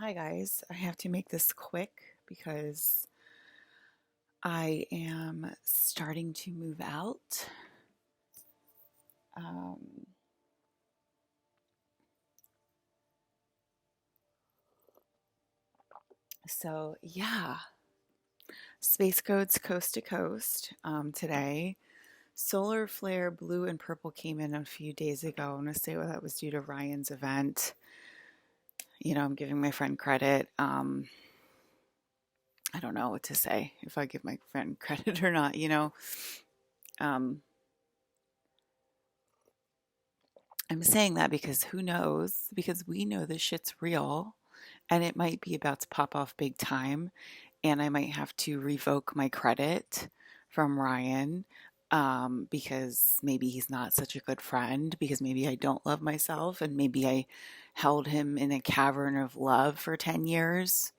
Hi, guys. I have to make this quick because I am starting to move out. Um, yeah, Space Codes Coast to Coast today. Solar Flare Blue and Purple came in a few days ago. I want to say that was due to Ryan's event. I'm giving my friend credit. I don't know what to say if I give my friend credit or not. Um, I'm saying that because who knows? Because we know this shit's real and it might be about to pop off big time. And I might have to revoke my credit from Ryan because maybe he's not such a good friend, because maybe I don't love myself, and maybe I held him in a cavern of love for 10 years.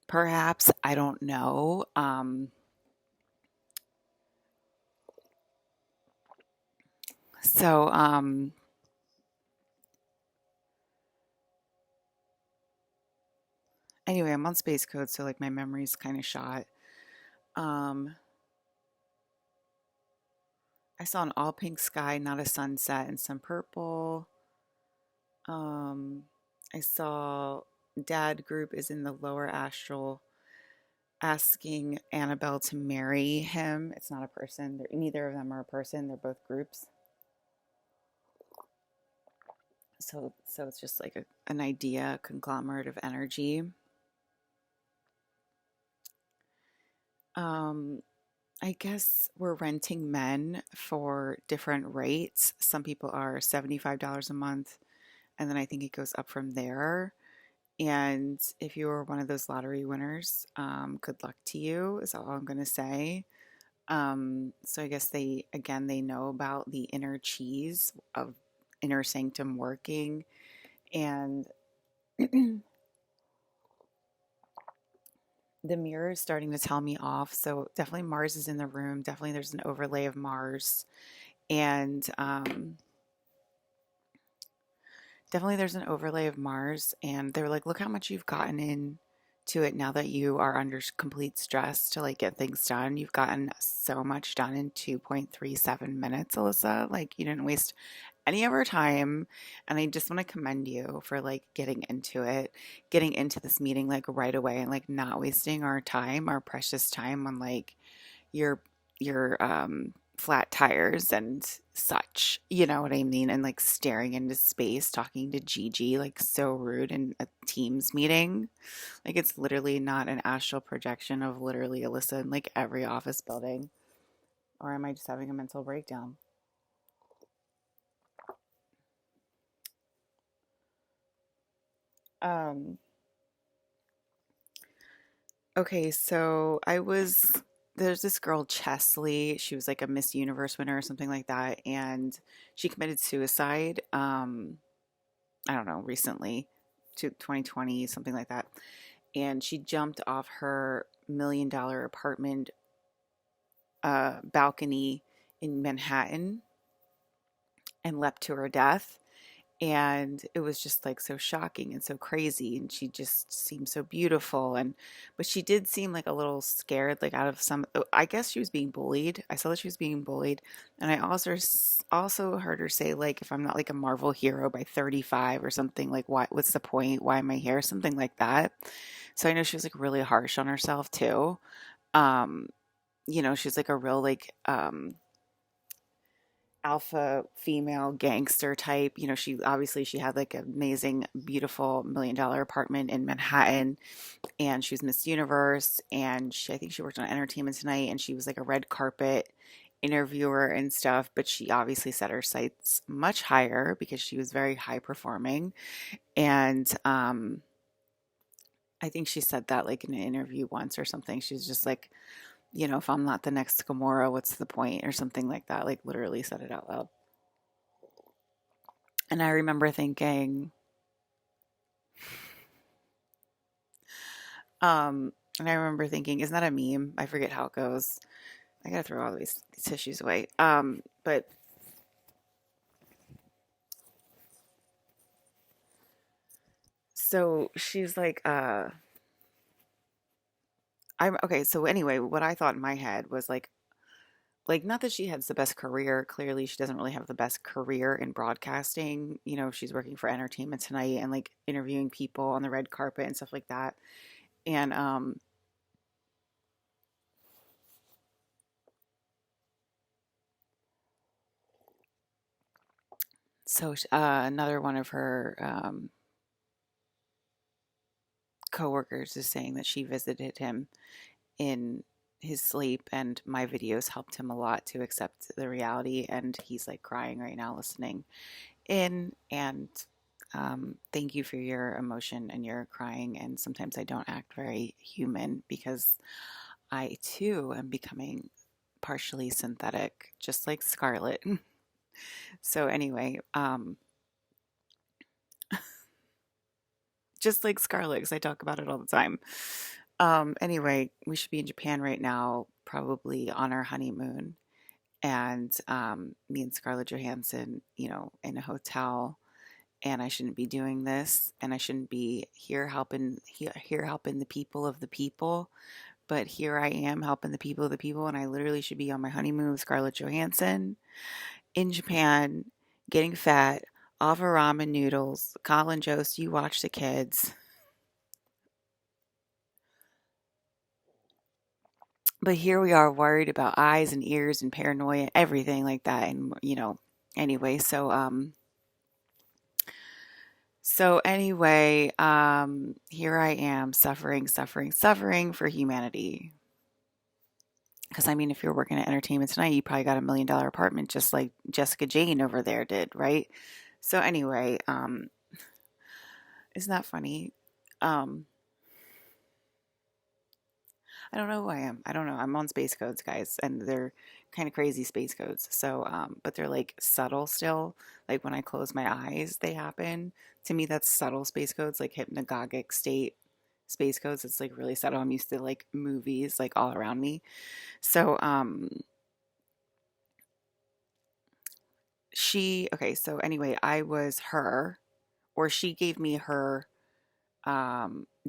Perhaps. I don't know. So, anyway, I'm on Space Code, so like my memory's kind of shot. Um, I saw an all pink sky, not a sunset, and some purple. Um, I saw Dad group is in the lower astral asking Annabelle to marry him. It's not a person. Neither of them are a person. They're both groups. So it's just like an idea, a conglomerate of energy. Um, I guess we're renting men for different rates. Some people are $75 a month, and then I think it goes up from there. And if you were one of those lottery winners, good luck to you, is all I'm going to say. So I guess they know about the inner cheese of inner sanctum working. And the mirror is starting to tell me off. So definitely Mars is in the room. Definitely there's an overlay of Mars. And definitely there's an overlay of Mars. And they're like, look how much you've gotten in to it now that you are under complete stress to like get things done. You've gotten so much done in 2.37 minutes, Alyssa. Like you didn't waste any of our time. And I just want to commend you for like getting into it, getting into this meeting like right away and like not wasting our time, our precious time on like your your flat tires and such. You know what I mean? And like staring into space, talking to Gigi, like so rude in a Teams meeting. Like it's literally not an astral projection of literally Alyssa in like every office building. Or am I just having a mental breakdown? Um, okay, so there's this girl, Chesley. She was like a Miss Universe winner or something like that, and she committed suicide. I don't know, recently, to 2020, something like that. And she jumped off her $1 million apartment balcony in Manhattan and leapt to her death. And it was just like so shocking and so crazy, and she just seemed so beautiful, and but she did seem like a little scared, like out of some, I guess she was being bullied. I saw that she was being bullied, and I also heard her say like, if I'm not like a Marvel hero by 35 or something, like what's the point, why am I here, something like that. So I know she was like really harsh on herself too. um she's like a real like alpha female gangster type. She had like an amazing, beautiful $1 million apartment in Manhattan, and she was Miss Universe, and I think she worked on Entertainment Tonight, and she was like a red carpet interviewer and stuff. But she obviously set her sights much higher because she was very high performing, and I think she said that like in an interview once or something. She's just like, if I'm not the next Gamora, what's the point, or something like that. Like literally said it out loud. And I remember thinking, and I remember thinking, isn't that a meme? I forget how it goes. I gotta throw all these tissues away. But So she's like, I'm okay. So anyway, what I thought in my head was like not that she has the best career. Clearly, she doesn't really have the best career in broadcasting. You know, she's working for Entertainment Tonight and like interviewing people on the red carpet and stuff like that. And so another one of her coworkers is saying that she visited him in his sleep, and my videos helped him a lot to accept the reality. And he's like crying right now listening in. And thank you for your emotion and your crying. And sometimes I don't act very human because I too am becoming partially synthetic, just like Scarlett. So anyway, just like Scarlett, because I talk about it all the time. Anyway, we should be in Japan right now, probably on our honeymoon, and me and Scarlett Johansson, you know, in a hotel. And I shouldn't be doing this, and I shouldn't be here helping the people of the people. But here I am helping the people of the people, and I literally should be on my honeymoon with Scarlett Johansson in Japan, getting fat off of ramen noodles. Colin Jost, you watch the kids. But here we are worried about eyes and ears and paranoia, everything like that. And, you know, anyway, here I am suffering, suffering, suffering for humanity. Because I mean, if you're working at Entertainment Tonight, you probably got $1 million apartment just like Jessica Jane over there did, right? So anyway, isn't that funny? Um, I don't know who I am. I don't know. I'm on space codes, guys, and they're kind of crazy space codes. So, but they're like subtle still. Like when I close my eyes, they happen. To me, that's subtle space codes, like hypnagogic state space codes. It's like really subtle. I'm used to like movies like all around me. So, okay, so anyway, I was her, or she gave me her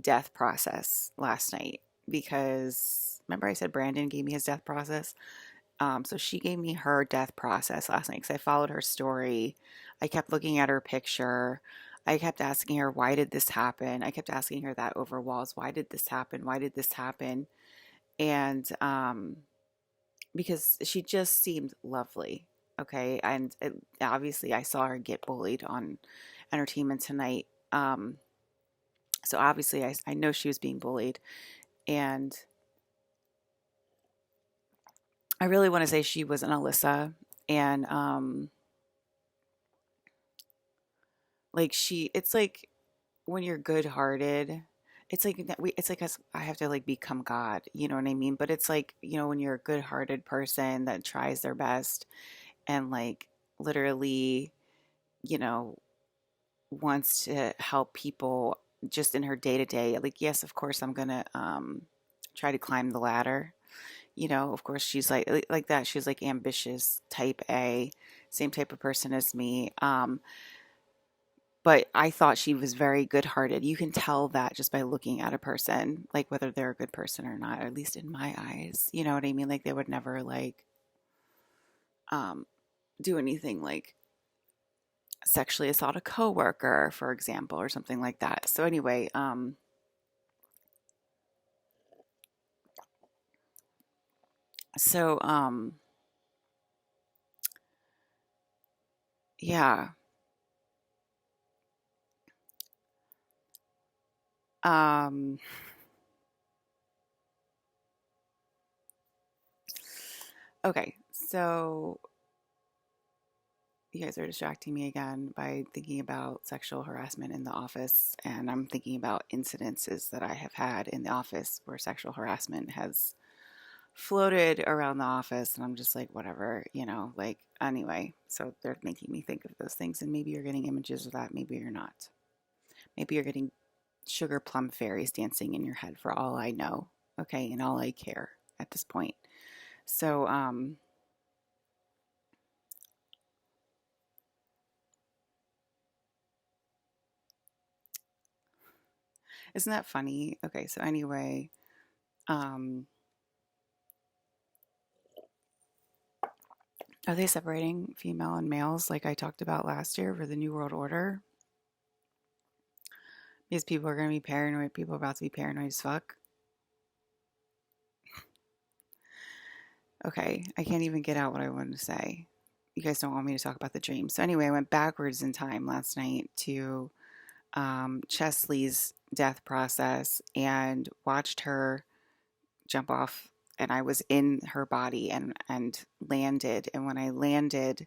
death process last night because remember I said Brandon gave me his death process? So she gave me her death process last night because I followed her story. I kept looking at her picture. I kept asking her, why did this happen? I kept asking her that over walls. Why did this happen? Why did this happen? And because she just seemed lovely. Okay. And obviously, I saw her get bullied on Entertainment Tonight. So obviously, I know she was being bullied. And I really want to say she was an Alyssa. And like it's like when you're good-hearted, it's like us. I have to like become God, you know what I mean? But it's like, you know, when you're a good-hearted person that tries their best and like literally, you know, wants to help people just in her day to day. Like, yes, of course, I'm gonna try to climb the ladder. You know, of course, she's like that. She's like ambitious, type A, same type of person as me. But I thought she was very good hearted. You can tell that just by looking at a person, like whether they're a good person or not, or at least in my eyes. You know what I mean? Like they would never like um, do anything like sexually assault a coworker, for example, or something like that. So anyway, so yeah, um, okay, so you guys are distracting me again by thinking about sexual harassment in the office, and I'm thinking about incidences that I have had in the office where sexual harassment has floated around the office, and I'm just like, whatever, you know, like anyway. So they're making me think of those things, and maybe you're getting images of that, maybe you're not. Maybe you're getting sugar plum fairies dancing in your head for all I know, okay, and all I care at this point. So, Isn't that funny? Okay, so anyway, um, are they separating female and males like I talked about last year for the New World Order? Because people are going to be paranoid. People are about to be paranoid as fuck. Okay, I can't even get out what I wanted to say. You guys don't want me to talk about the dream. So anyway, I went backwards in time last night to Chesley's death process and watched her jump off. And I was in her body and landed. And when I landed,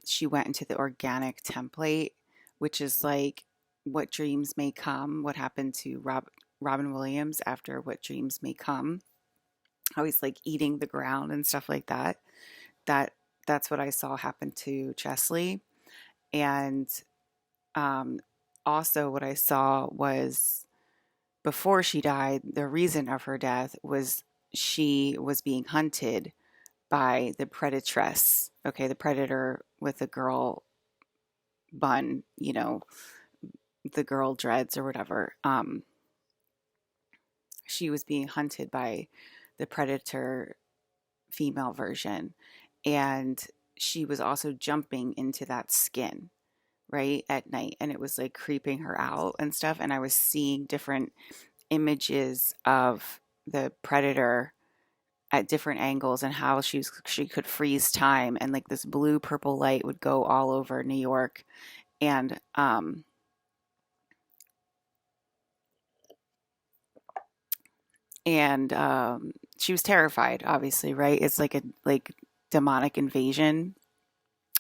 she went into the organic template, which is like what dreams may come. What happened to Robin Williams after What Dreams May Come? How he's like eating the ground and stuff like that. That that's what I saw happen to Chesley. And um, also, what I saw was before she died, the reason of her death was she was being hunted by the predatress. Okay, the predator with the girl bun, the girl dreads or whatever. She was being hunted by the predator female version, and she was also jumping into that skin right at night, and it was like creeping her out and stuff. And I was seeing different images of the predator at different angles and how she could freeze time, and like this blue purple light would go all over New York. And she was terrified, obviously, right? It's like a like demonic invasion,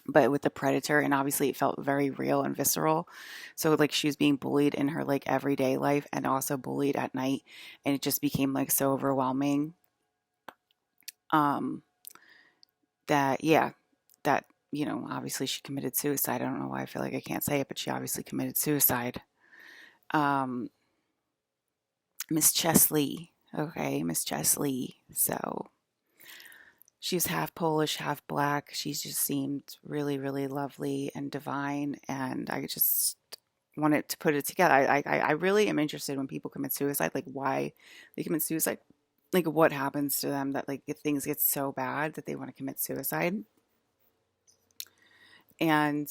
but with the predator, and obviously it felt very real and visceral. So like she was being bullied in her like everyday life and also bullied at night, and it just became like so overwhelming. Um, that yeah, that obviously she committed suicide. I don't know why I feel like I can't say it, but she obviously committed suicide. Um, Miss Chesley, okay, Miss Chesley. So she was half Polish, half black. She just seemed really, really lovely and divine. And I just wanted to put it together. I really am interested when people commit suicide, like why they commit suicide, like what happens to them that like if things get so bad that they want to commit suicide. And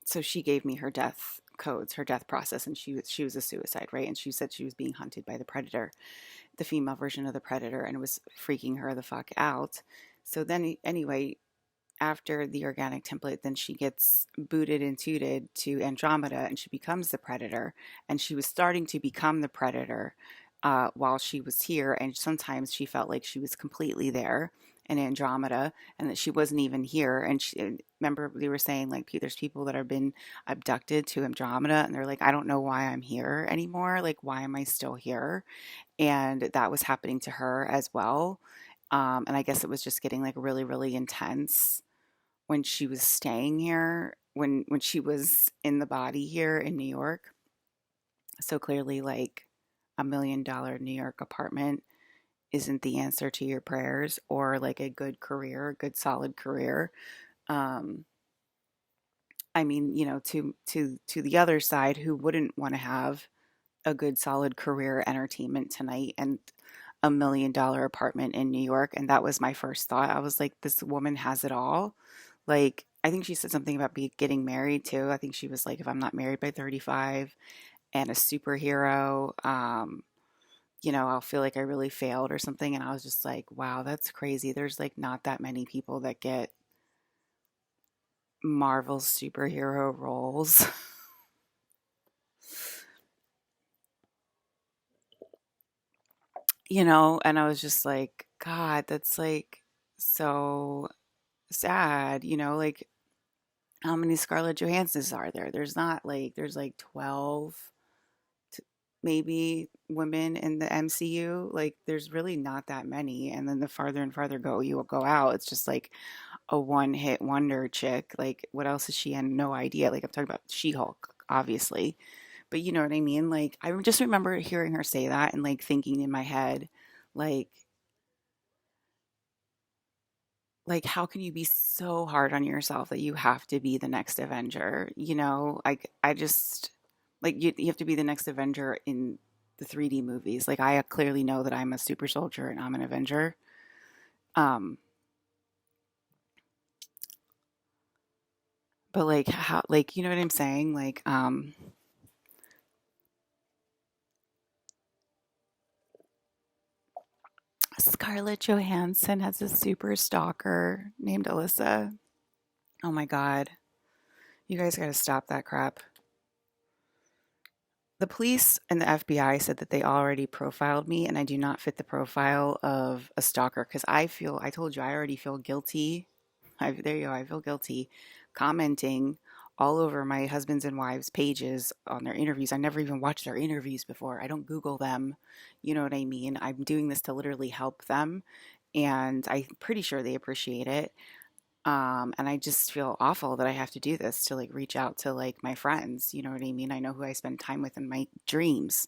so she gave me her death codes, her death process, and she was a suicide, right? And she said she was being hunted by the predator, the female version of the predator, and it was freaking her the fuck out. So then, anyway, after the organic template, then she gets booted and tooted to Andromeda, and she becomes the predator. And she was starting to become the predator while she was here, and sometimes she felt like she was completely there in Andromeda, and that she wasn't even here. And remember, they were saying like there's people that have been abducted to Andromeda, and they're like, I don't know why I'm here anymore. Like, why am I still here? And that was happening to her as well. And I guess it was just getting like really, really intense when she was staying here, when she was in the body here in New York. So clearly, like $1 million New York apartment isn't the answer to your prayers, or like a good career, a good solid career. Um, I mean, to the other side, who wouldn't want to have a good solid career, entertainment tonight, and $1 million apartment in New York? And that was my first thought. I was like, this woman has it all. Like, I think she said something about getting married too. I think she was like, if I'm not married by 35 and a superhero, I'll feel like I really failed or something. And I was just like, wow, that's crazy. There's like not that many people that get Marvel superhero roles. And I was just like, God, that's like so sad, like how many Scarlett Johanssons are there? There's like 12 maybe women in the MCU. Like there's really not that many. And then the farther and farther you will go out, it's just like a one hit wonder chick. Like what else is she in? No idea. Like I'm talking about She-Hulk, obviously. But you know what I mean? Like I just remember hearing her say that and like thinking in my head, like how can you be so hard on yourself that you have to be the next Avenger? Like I just Like you have to be the next Avenger in the 3D movies. Like I clearly know that I'm a super soldier and I'm an Avenger. Um, but like how, like you know what I'm saying? Like Scarlett Johansson has a super stalker named Alyssa. Oh my god. You guys got to stop that crap. The police and the FBI said that they already profiled me and I do not fit the profile of a stalker because I told you, I already feel guilty. There you go, I feel guilty commenting all over my husband's and wives' pages on their interviews. I never even watched their interviews before. I don't Google them. You know what I mean? I'm doing this to literally help them. And I'm pretty sure they appreciate it. And I just feel awful that I have to do this to like reach out to like my friends. You know what I mean? I know who I spend time with in my dreams.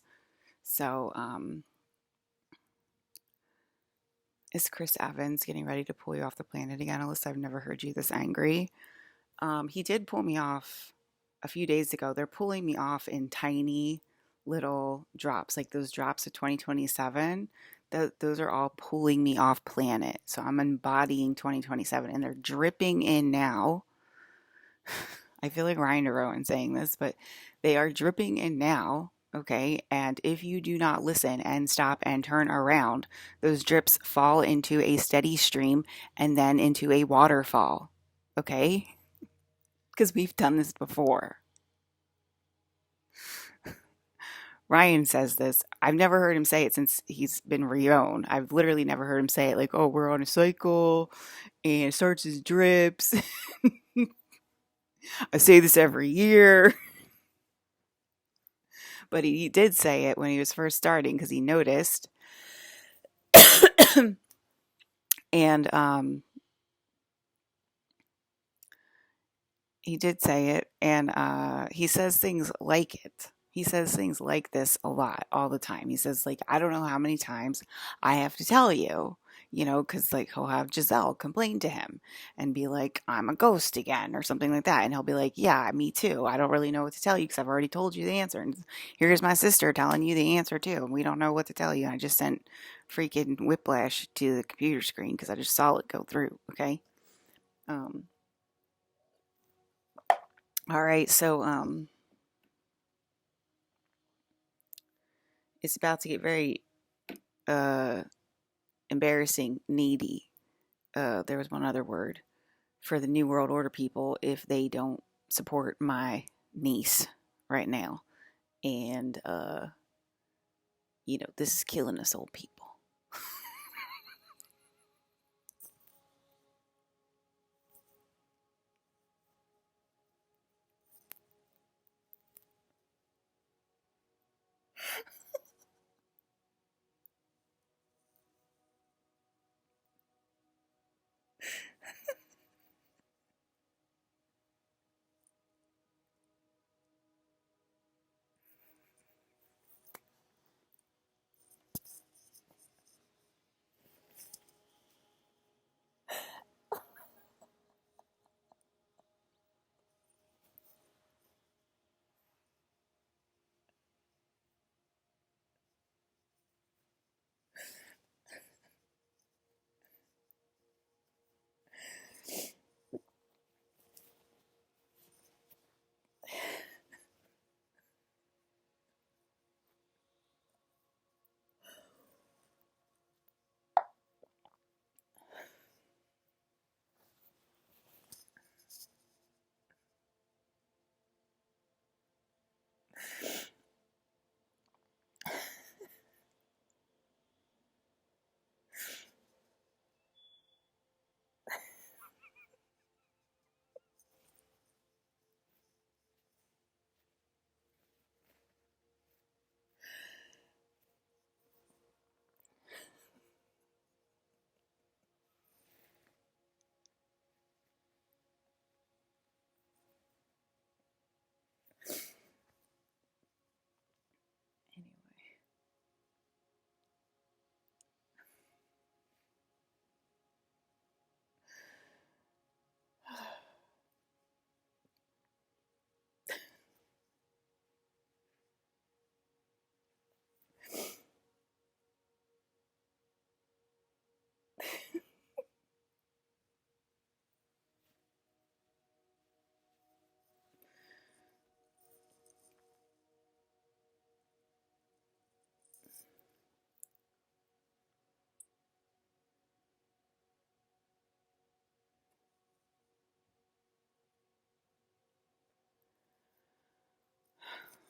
So, is Chris Evans getting ready to pull you off the planet again? Alyssa, I've never heard you this angry. He did pull me off a few days ago. They're pulling me off in tiny little drops, like those drops of 2027. Those are all pulling me off planet. So I'm embodying 2027 and they're dripping in now. I feel like Ryan DeRowan saying this, but they are dripping in now. Okay. And if you do not listen and stop and turn around, those drips fall into a steady stream and then into a waterfall. Okay. Because we've done this before. Ryan says this. I've never heard him say it since he's been re-owned. I've literally never heard him say it like, oh, we're on a cycle and it starts as drips. I say this every year. But he did say it when he was first starting because he noticed. And he did say it. And he says things like it. He says things like this a lot, all the time. He says, like, I don't know how many times I have to tell you, you know, because, like, he'll have Giselle complain to him and be like, I'm a ghost again, or something like that. And he'll be like, yeah, me too. I don't really know what to tell you because I've already told you the answer. And here's my sister telling you the answer, too. And we don't know what to tell you. I just sent freaking whiplash to the computer screen because I just saw it go through, okay? Um, all right, so it's about to get very uh, embarrassing, needy. There was one other word for the New World Order people if they don't support my niece right now. And, you know, this is killing us old people.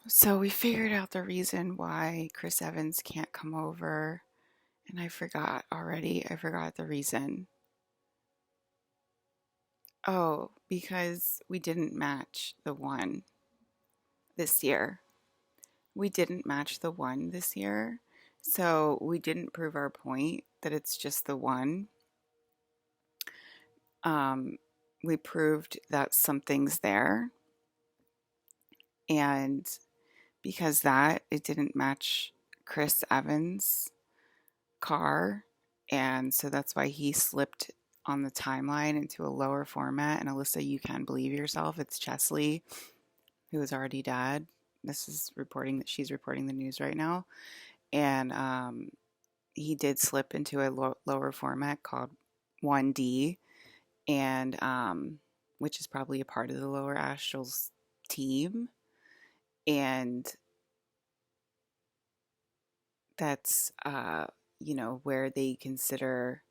So we figured out the reason why Chris Evans can't come over, and I forgot already. I forgot the reason. Oh, because we didn't match the one this year. We didn't match the one this year. So we didn't prove our point that it's just the one. Um, we proved that something's there. And because that, it didn't match Chris Evans' car. And so that's why he slipped on the timeline into a lower format. And Alyssa, you can believe yourself. It's Chesley, who is already dead. This is reporting that she's reporting the news right now. And he did slip into a lower format called 1D, and which is probably a part of the lower astrals team. And that's, where they consider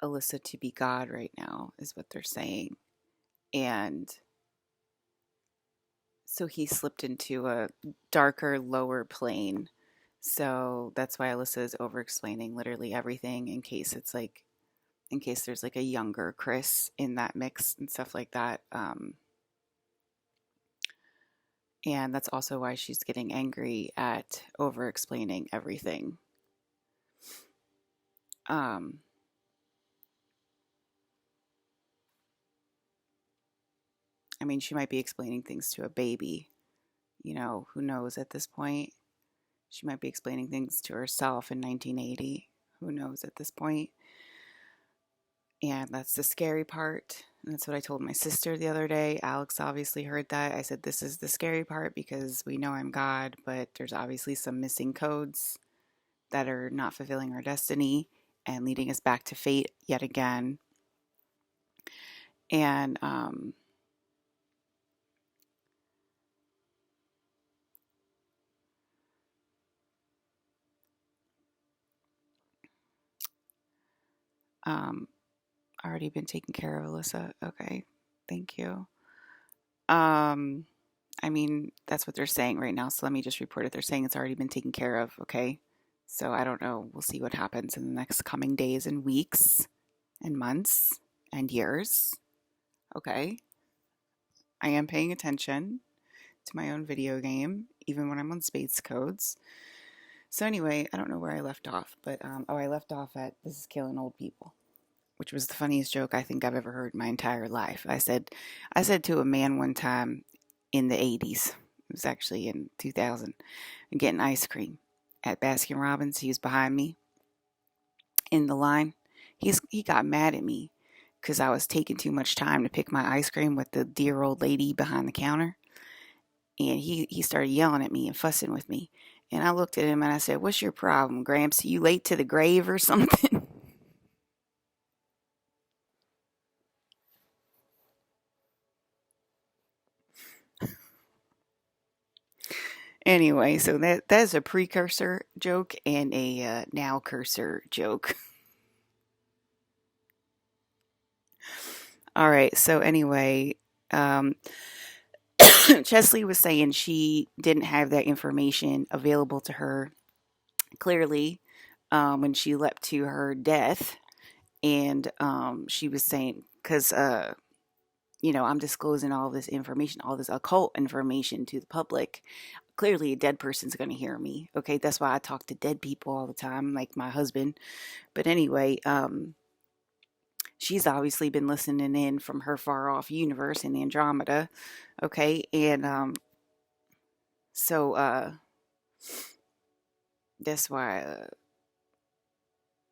Alyssa to be God right now, is what they're saying. And so he slipped into a darker, lower plane. So that's why Alyssa is over explaining literally everything in case there's like a younger Chris in that mix and stuff like that. And that's also why she's getting angry at over explaining everything. Um, I mean, she might be explaining things to a baby, who knows at this point? She might be explaining things to herself in 1980. Who knows at this point? And that's the scary part. And that's what I told my sister the other day. Alex obviously heard that. I said, this is the scary part because we know I'm God, but there's obviously some missing codes that are not fulfilling our destiny and leading us back to fate yet again. And already been taken care of, Alyssa. Okay, thank you. I mean, that's what they're saying right now. So let me just report it. They're saying it's already been taken care of. Okay. So I don't know. We'll see what happens in the next coming days and weeks and months and years. Okay. I am paying attention to my own video game, even when I'm on Space Codes. So anyway, I don't know where I left off, but I left off at this is killing old people, which was the funniest joke I think I've ever heard in my entire life. I said to a man one time in the 80s, it was actually in 2000, I'm getting ice cream at Baskin Robbins. He was behind me in the line. He got mad at me because I was taking too much time to pick my ice cream with the dear old lady behind the counter. And he started yelling at me and fussing with me. And I looked at him and I said, "What's your problem, Gramps? Are you late to the grave or something?" Anyway, so that's a precursor joke and a now cursor joke. All right. So anyway, um, Chesley was saying she didn't have that information available to her clearly when she leapt to her death, and she was saying because I'm disclosing all this information, all this occult information to the public. Clearly, a dead person's going to hear me. Okay, that's why I talk to dead people all the time, like my husband. But anyway, she's obviously been listening in from her far off universe in Andromeda. Okay, and so that's why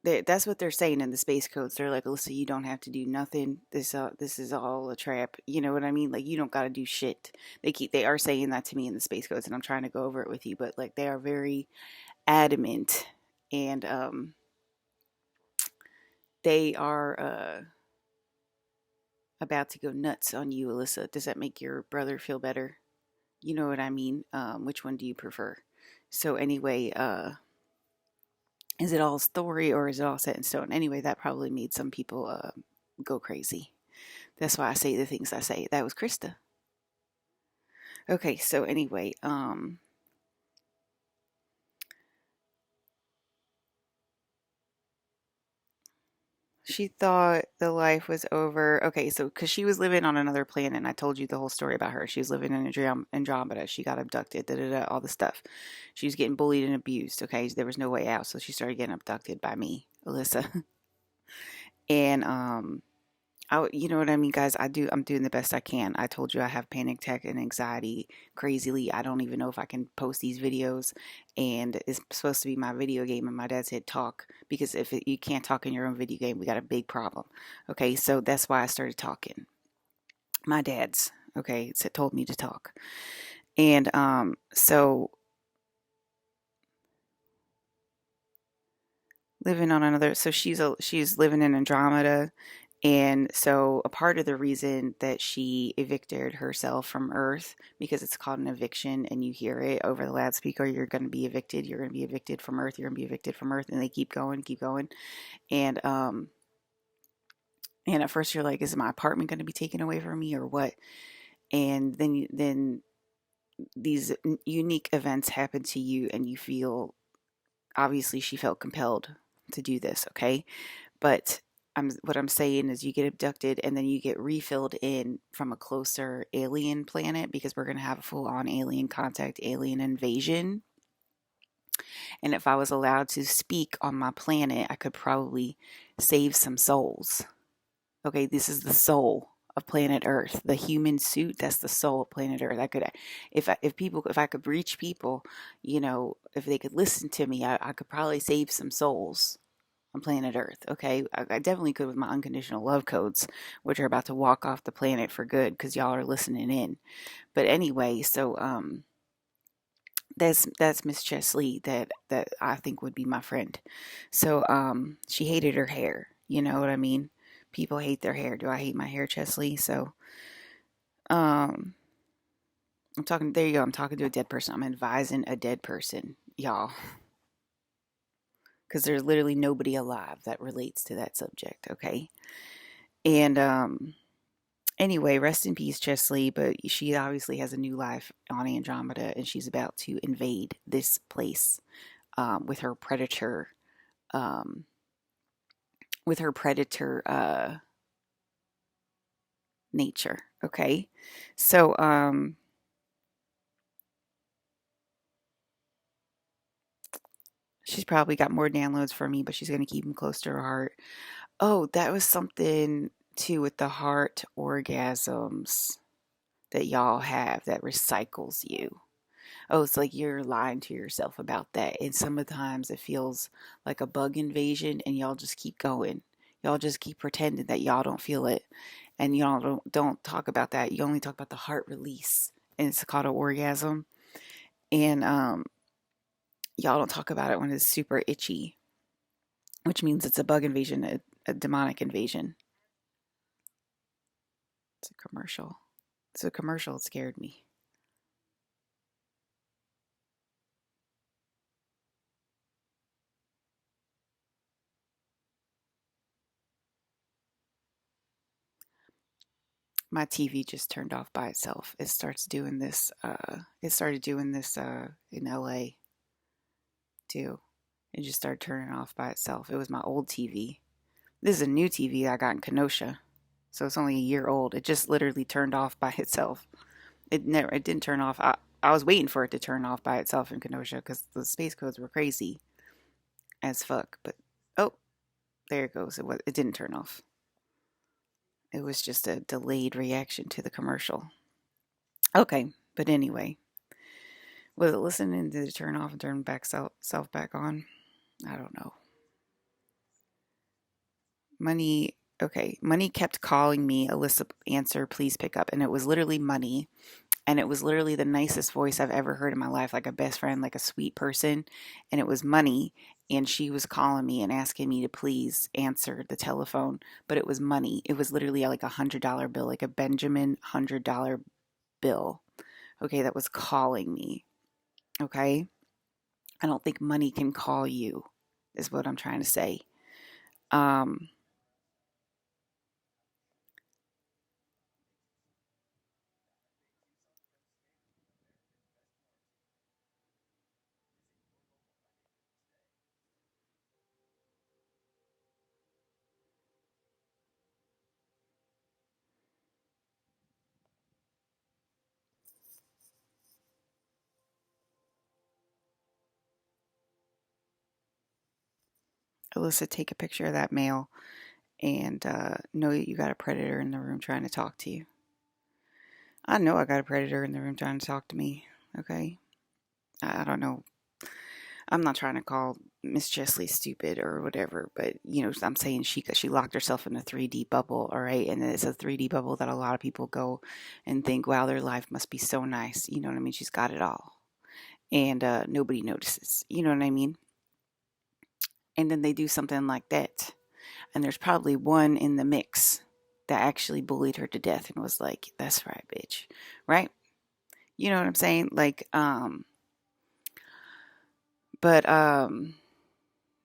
that's what they're saying in the space codes. They're like, "Alyssa, you don't have to do nothing. This is all a trap." You know what I mean? Like you don't got to do shit. They are saying that to me in the space codes, and I'm trying to go over it with you, but like they are very adamant, and they are about to go nuts on you, Alyssa. Does that make your brother feel better? You know what I mean? Which one do you prefer? So anyway, is it all story or is it all set in stone? Anyway, that probably made some people go crazy. That's why I say the things I say. That was Krista. Okay, so anyway, she thought the life was over. Okay, so because she was living on another planet, and I told you the whole story about her. She was living in Andromeda. She got abducted, da da da, all the stuff. She was getting bullied and abused. Okay, there was no way out, so she started getting abducted by me, Alyssa. And you know what I mean, guys. I'm doing the best I can. I told you I have panic attack and anxiety crazily. I don't even know if I can post these videos, and it's supposed to be my video game. And my dad said talk because you can't talk in your own video game, we got a big problem. Okay, so that's why I started talking. My dad's okay said told me to talk, and so living on another. So she's living in Andromeda. And so, a part of the reason that she evicted herself from Earth, because it's called an eviction, and you hear it over the loudspeaker, you're going to be evicted, you're going to be evicted from Earth, you're going to be evicted from Earth, and they keep going, and and at first you're like, is my apartment going to be taken away from me or what? And then these unique events happen to you, and you feel obviously she felt compelled to do this, okay? But what I'm saying is you get abducted and then you get refilled in from a closer alien planet because we're going to have a full on alien contact, alien invasion. And if I was allowed to speak on my planet, I could probably save some souls. Okay, this is the soul of planet Earth. The human suit, that's the soul of planet Earth. I could, if I could reach people, if they could listen to me, I could probably save some souls on planet Earth. Okay, I definitely could with my unconditional love codes, which are about to walk off the planet for good because y'all are listening in. But anyway, so that's Miss Chesley that I think would be my friend. So she hated her hair. You know what I mean? People hate their hair. Do I hate my hair, Chesley? So um I'm talking. There you go. I'm talking to a dead person. I'm advising a dead person, y'all, because there's literally nobody alive that relates to that subject. Okay, and anyway, rest in peace, Chesley. But she obviously has a new life on Andromeda, and she's about to invade this place with her predator, um, with her predator nature. Okay, so she's probably got more downloads for me, but she's gonna keep them close to her heart. Oh, that was something too with the heart orgasms that y'all have that recycles you. Oh, it's like you're lying to yourself about that. And sometimes it feels like a bug invasion and y'all just keep going. Y'all just keep pretending that y'all don't feel it. And y'all don't talk about that. You only talk about the heart release. And it's called an orgasm. And y'all don't talk about it when it's super itchy, which means it's a bug invasion, a demonic invasion. It's a commercial. It's a commercial. It scared me. My TV just turned off by itself. It starts doing this. It started doing this in LA too. It just started turning off by itself. It was my old TV. This is a new TV I got in Kenosha, so it's only a year old. It just literally turned off by itself. It didn't turn off. I was waiting for it to turn off by itself in Kenosha because the space codes were crazy as fuck. But oh, there it goes. It didn't turn off. It was just a delayed reaction to the commercial. Okay, but anyway, was it listening to turn off and turn back self back on? I don't know. Money. Okay, Money kept calling me. Alyssa, answer, please pick up. And it was literally Money. And it was literally the nicest voice I've ever heard in my life, like a best friend, like a sweet person. And it was Money. And she was calling me and asking me to please answer the telephone. But it was Money. It was literally like $100 bill, like a Benjamin $100 bill. Okay, that was calling me. Okay. I don't think money can call you, is what I'm trying to say. Um, Alyssa, take a picture of that mail and know that you got a predator in the room trying to talk to you. I know I got a predator in the room trying to talk to me. Okay. I don't know. I'm not trying to call Miss Chesley stupid or whatever, but I'm saying she locked herself in a 3D bubble, all right, and it's a 3D bubble that a lot of people go and think, wow, their life must be so nice. You know what I mean? She's got it all, and nobody notices. You know what I mean? And then they do something like that, and there's probably one in the mix that actually bullied her to death and was like, "That's right, bitch," right? You know what I'm saying? Like, but um,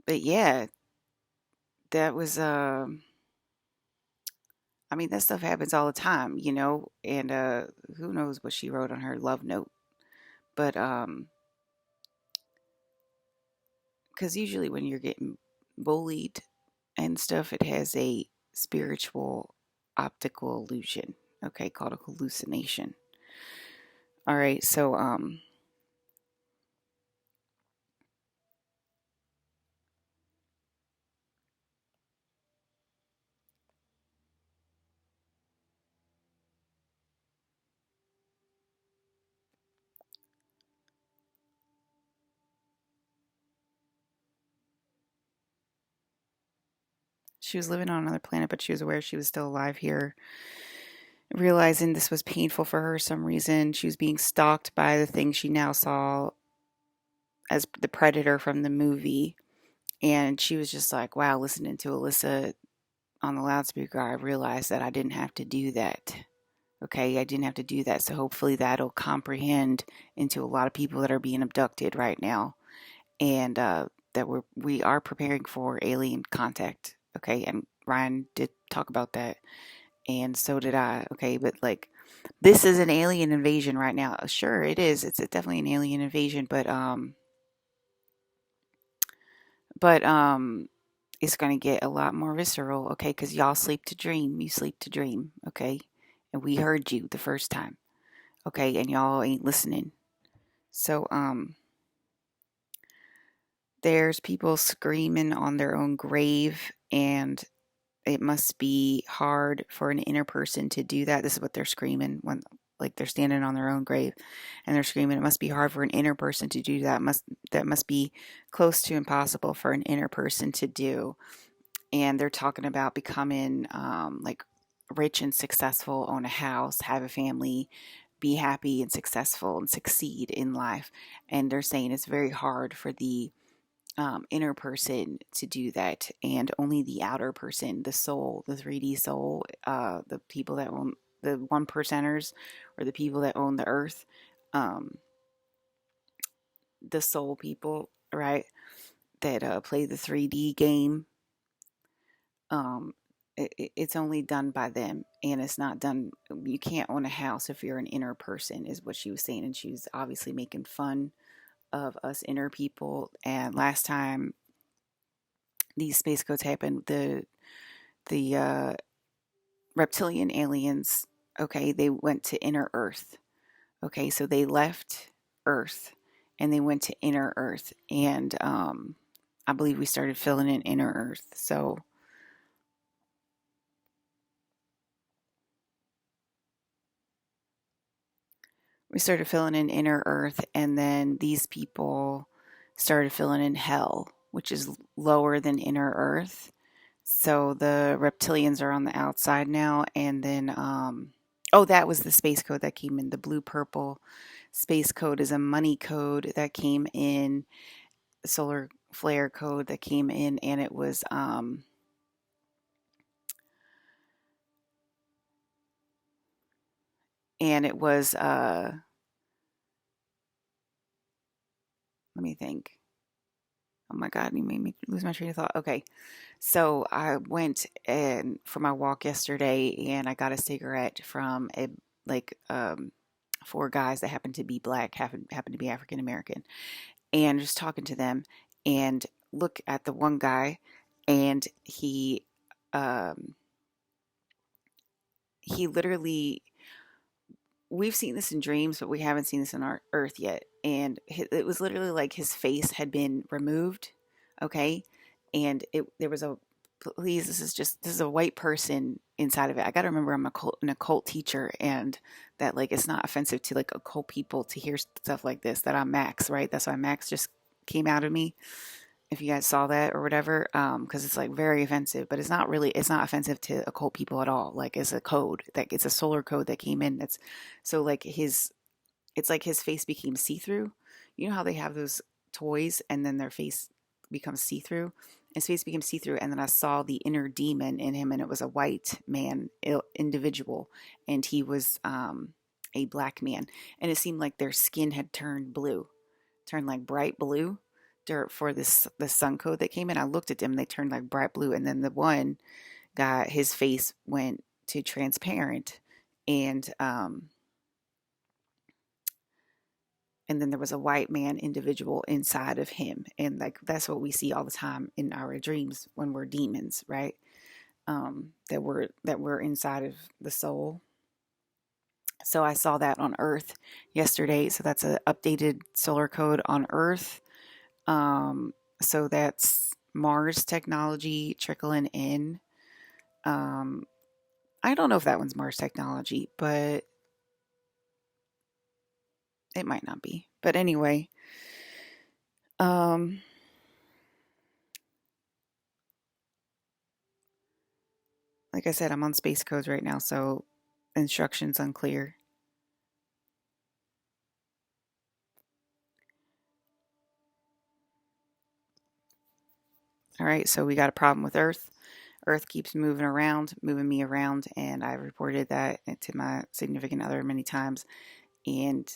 but yeah, that was I mean, that stuff happens all the time, and who knows what she wrote on her love note. But because usually when you're getting bullied and stuff, it has a spiritual optical illusion, okay, called a hallucination. All right, so she was living on another planet, but she was aware she was still alive here. Realizing this was painful for her some reason, she was being stalked by the thing she now saw as the predator from the movie. And she was just like, wow, listening to Alyssa on the loudspeaker, I realized that I didn't have to do that. Okay, I didn't have to do that. So hopefully that'll comprehend into a lot of people that are being abducted right now, and that we are preparing for alien contact. Okay, and Ryan did talk about that, and so did I. Okay, but like this is an alien invasion right now. Sure, it is. It's definitely an alien invasion, but it's going to get a lot more visceral, okay? Because y'all sleep to dream. You sleep to dream, okay? And we heard you the first time, okay? And y'all ain't listening. So, there's people screaming on their own grave, and it must be hard for an inner person to do that. This is what they're screaming when, like, they're standing on their own grave, and they're screaming. It must be hard for an inner person to do that. That must be close to impossible for an inner person to do. And they're talking about becoming like rich and successful, own a house, have a family, be happy and successful and succeed in life. And they're saying it's very hard for the inner person to do that, and only the outer person, the soul, the 3D soul, the people that own the 1%ers, or the people that own the earth, um, the soul people, right, that play the 3D game, um, it's only done by them, and it's not done. You can't own a house if you're an inner person, is what she was saying, and she was obviously making fun of us inner people. And last time these space codes happened, the reptilian aliens, okay, they went to inner Earth. Okay, so they left Earth and they went to inner Earth, and I believe we started filling in inner Earth. So we started filling in inner Earth, and then these people started filling in hell, which is lower than inner Earth. So the reptilians are on the outside now, and then oh, that was the space code that came in. The blue purple space code is a money code that came in, solar flare code that came in, and it was and it was let me think. Oh my God, you made me lose my train of thought. Okay. So I went and for my walk yesterday, and I got a cigarette from a like four guys that happened to be black, happened to be African American, and just talking to them, and look at the one guy, and um he literally, we've seen this in dreams, but we haven't seen this in our earth yet. And it was literally like his face had been removed, okay, And there was a, please, this is a white person inside of it. I got to remember I'm an occult teacher, and that like it's not offensive to like occult people to hear stuff like this, that I'm Max, right? That's why Max just came out of me, if you guys saw that or whatever, because it's like very offensive, but it's not offensive to occult people at all. Like it's a code, that it's a solar code that came in. That's so like it's like his face became see-through. You know how they have those toys and then their face becomes see-through? His face became see-through, and then I saw the inner demon in him, and it was a white man, individual, and he was a black man, and it seemed like their skin had turned blue, turned like bright blue for the sun code that came in. I looked at them; they turned like bright blue, and then the one got his face went to transparent, and and then there was a white man individual inside of him, and like that's what we see all the time in our dreams when we're demons, right? That we're inside of the soul. So I saw that on Earth yesterday. So that's an updated solar code on Earth. So that's Mars technology trickling in. Um, I don't know if that one's Mars technology, but it might not be. But anyway, um, like I said, I'm on space codes right now, so instructions unclear. All right, so we got a problem with Earth. Earth keeps moving me around, and I reported that to my significant other many times. And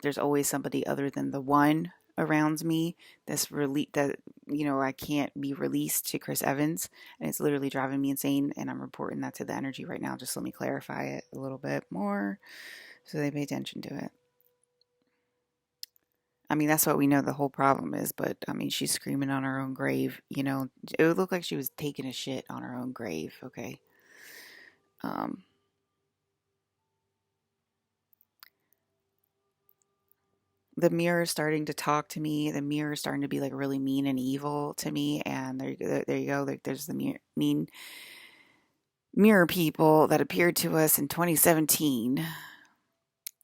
there's always somebody other than the one around me that I can't be released to Chris Evans, and it's literally driving me insane. And I'm reporting that to the energy right now. Just let me clarify it a little bit more so they pay attention to it. I mean, that's what we know the whole problem is, but I mean, she's screaming on her own grave. It would look like she was taking a shit on her own grave, okay? Um, the mirror is starting to talk to me. The mirror is starting to be like really mean and evil to me. And there you go. Like, there's the mean mirror people that appeared to us in 2017,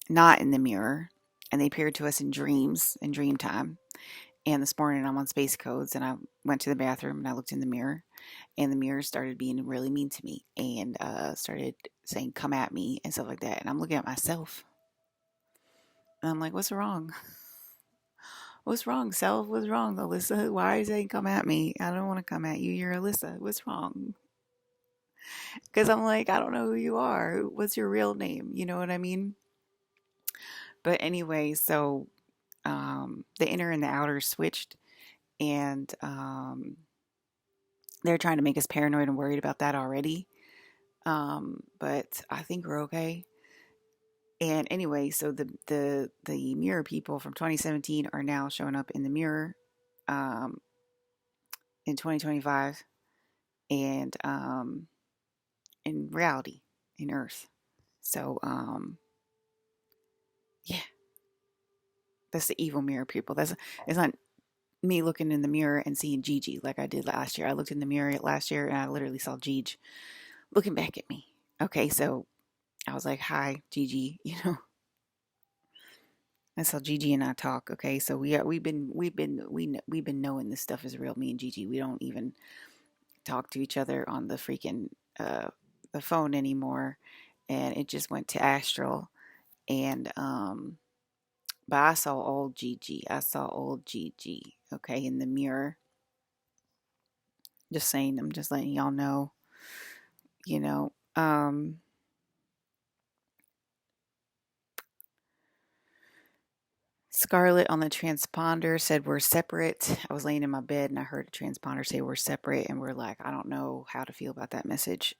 not in the mirror. And they appeared to us in dreams, in dream time. And this morning I'm on space codes, and I went to the bathroom and I looked in the mirror, and the mirror started being really mean to me, and started saying, "Come at me," and stuff like that. And I'm looking at myself, and I'm like, "What's wrong? What's wrong, self? What's wrong, Alyssa? Why are you saying come at me? I don't want to come at you. You're Alyssa. What's wrong?" Because I'm like, I don't know who you are. What's your real name? You know what I mean? But anyway, so the inner and the outer switched, and they're trying to make us paranoid and worried about that already. But I think we're okay. And anyway, so the mirror people from 2017 are now showing up in the mirror um, in 2025, and in reality, in Earth. So yeah, that's the evil mirror people. It's not me looking in the mirror and seeing Gigi like I did last year. I looked in the mirror last year and I literally saw Gigi looking back at me. Okay, so I was like, "Hi, Gigi," That's how Gigi and I talk. Okay, so we've been knowing this stuff is real. Me and Gigi, we don't even talk to each other on the freaking uh, the phone anymore, and it just went to astral. And but I saw old Gigi. I saw old Gigi. Okay, in the mirror. Just saying. I'm just letting y'all know. You know. Scarlett on the transponder said we're separate. I was laying in my bed and I heard a transponder say we're separate, and we're like, I don't know how to feel about that message.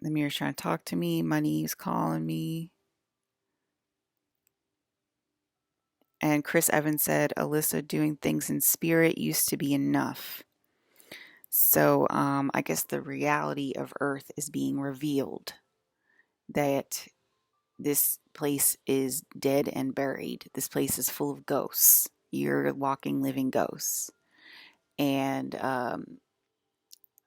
The mirror's trying to talk to me. Money's calling me. And Chris Evans said, Alyssa, doing things in spirit used to be enough. So I guess the reality of Earth is being revealed, that this place is dead and buried. This place is full of ghosts. You're walking, living ghosts. And,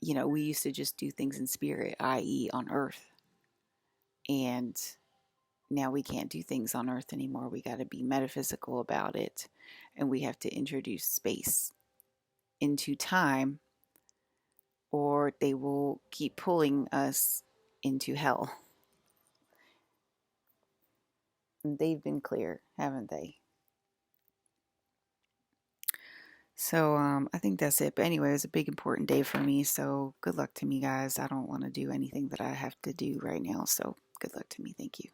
we used to just do things in spirit, i.e., on earth. And now we can't do things on earth anymore. We got to be metaphysical about it. And we have to introduce space into time, or they will keep pulling us into hell. And they've been clear, haven't they? So I think that's it. But anyway, it was a big important day for me. So good luck to me, guys. I don't want to do anything that I have to do right now. So good luck to me. Thank you.